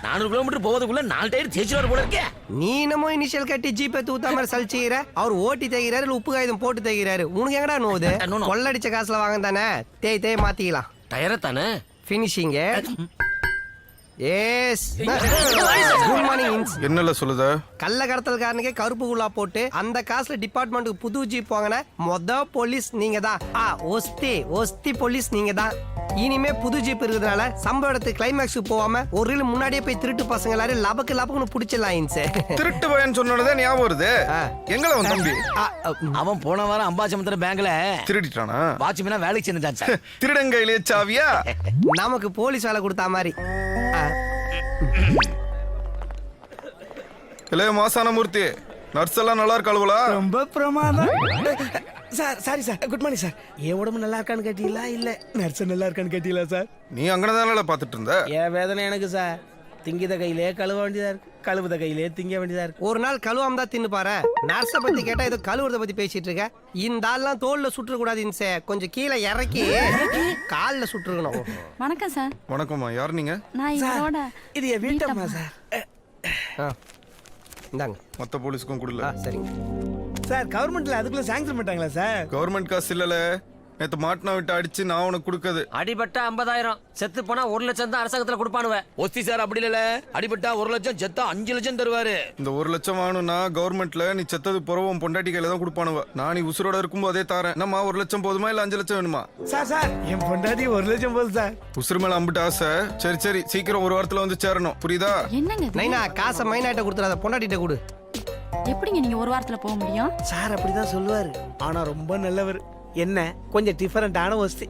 400 kilometre போவதுக்குள்ள 4 tyre தேய்ச்சிட்டு போல இருக்கே. நீ என்னமோ இனிஷியல் கட்டி ஜீப்பை தூத்தாம சலிச்சுக்கிற. அவர் ஓட்டி தைக்கிறாரு, உப்பு காகிதம் போட்டு தைக்கிறாரு. உனக்கு எங்கடா நோவுது? கொள்ளடிச்ச காசுல வாங்க தானே, தேய் மாத்திக்கலாம். டயரை தானே ஃபினிஷிங். Yes good morning. என்னல சொல்லுத? கள்ள கடத்தல்காரனுக்கே கருப்பு குள்ளா போட்டு அந்த காசுல டிபார்ட்மெண்ட்டுக்கு புது ஜீப் வாங்கின போலீஸ் நீங்க தான். ஒஸ்தி போலீஸ் நீங்க தான். இனிமே புது ஜீப் இருக்கிறதுனால சம்பவ இடத்துக்கு கிளைமேக்ஸ் போகாம ஒரு ரீல் முன்னாடியே போய் திருட்டு பசங்க எல்லாரும் லபக்குன்னு பிடிச்சிடலாம். திருட்டு பையன் சொன்னதே ஞாபகம் வருது. எங்கள வந்து தம்பி அவன் போன வாரம் அம்பாசமுத்திர பேங்க்ல திருடிட்டானா? வாட்ச்மேனா வேலைக்கு சேர்ந்துட்டான் சார். திருடங்கையிலே சாவியா? நமக்கு போலீஸ் வேலை கொடுத்தா மாதிரி. இல்ல மாசான மூர்த்தி, நர்ஸ் எல்லாம் நல்லா இருக்காளுவலா? ரொம்ப பிரமாதம் sir. Sorry sir, good morning sir. என் உடம்பு நல்லா இருக்கான்னு கேட்டீங்களா இல்ல நர்ஸ் நல்லா இருக்கான்னு கேட்டீங்களா சார்? நீ அங்கனதானல பாத்துட்டு இருந்த? என் வேதனை எனக்கு சார். திங்கித கையிலே கழுவ வேண்டியதா இருக்கு, கழுவுத கையிலே திங்க வேண்டியதா இருக்கு. ஒரு நாள் கழுவாம தான் தின்னு பாரு. நர்ஸை பத்தி கேட்டா ஏதோ கழுவுறத பத்தி பேசிட்டு இருக்க. இந்த ஆள்லாம் தோல்ல சுற்ற கூடாது, கொஞ்சம் கீழே இறக்கி கால்ல சுட்டுருக்கணும். வணக்கம் சார். வணக்கம்மா, யார் நீங்க? நான் இவரோட இது என் வீட்டம்மா சார். இந்தாங்க. மத்த போலீஸ்க்கும் கொடுல. சரிங்க சார், கவர்மெண்ட்ல அதுக்குள்ள சாங்ஷன் பண்ணிட்டாங்களா சார்? கவர்மெண்ட் காசு இல்லல, நேத்து மாட்டினா விட்டு அடிச்சு நான் உனக்கு கொடுக்குது. அடிபட்டா 50,000, செத்து போனா 1 லட்சம் தான் அரசாங்கத்துல கொடுப்பானுவ. ஒஸ்தி சார் அப்படி இல்ல, அடிபட்டா 1 லட்சம், செத்தா 5 லட்சம் தருவாரு. இந்த 1 லட்சம் வாங்கணும்னா கவர்மெண்ட்ல நீ செத்தது புறவும் பொண்டாட்டி கையில தான் கொடுப்பானுவ. நான் நீ உசுரோட இருக்கும்போதே தாரேன். நம்ம 1 லட்சம் போதுமா இல்ல 5 லட்சம் வேணுமா? சார் என் பொண்டாட்டி 1 லட்சம் போதும் சார். உசுறு மேல அம்பிட்டு ஆசை. சரி சீக்கிரம் ஒரு வாரத்துல வந்து சேரணும், புரியுதா? என்னங்க இது? நைனா காசை மைனாட்ட கொடுத்துறாத, பொண்டாட்டிட்ட கொடு. எப்படிங்க நீங்க ஒரு வாரத்துல போக முடியும்? சார் அப்படிதான் சொல்லுவாரு, ஆனா ரொம்ப நல்லவர். என்ன கொஞ்சம் டிஃபரெண்டான வசதி.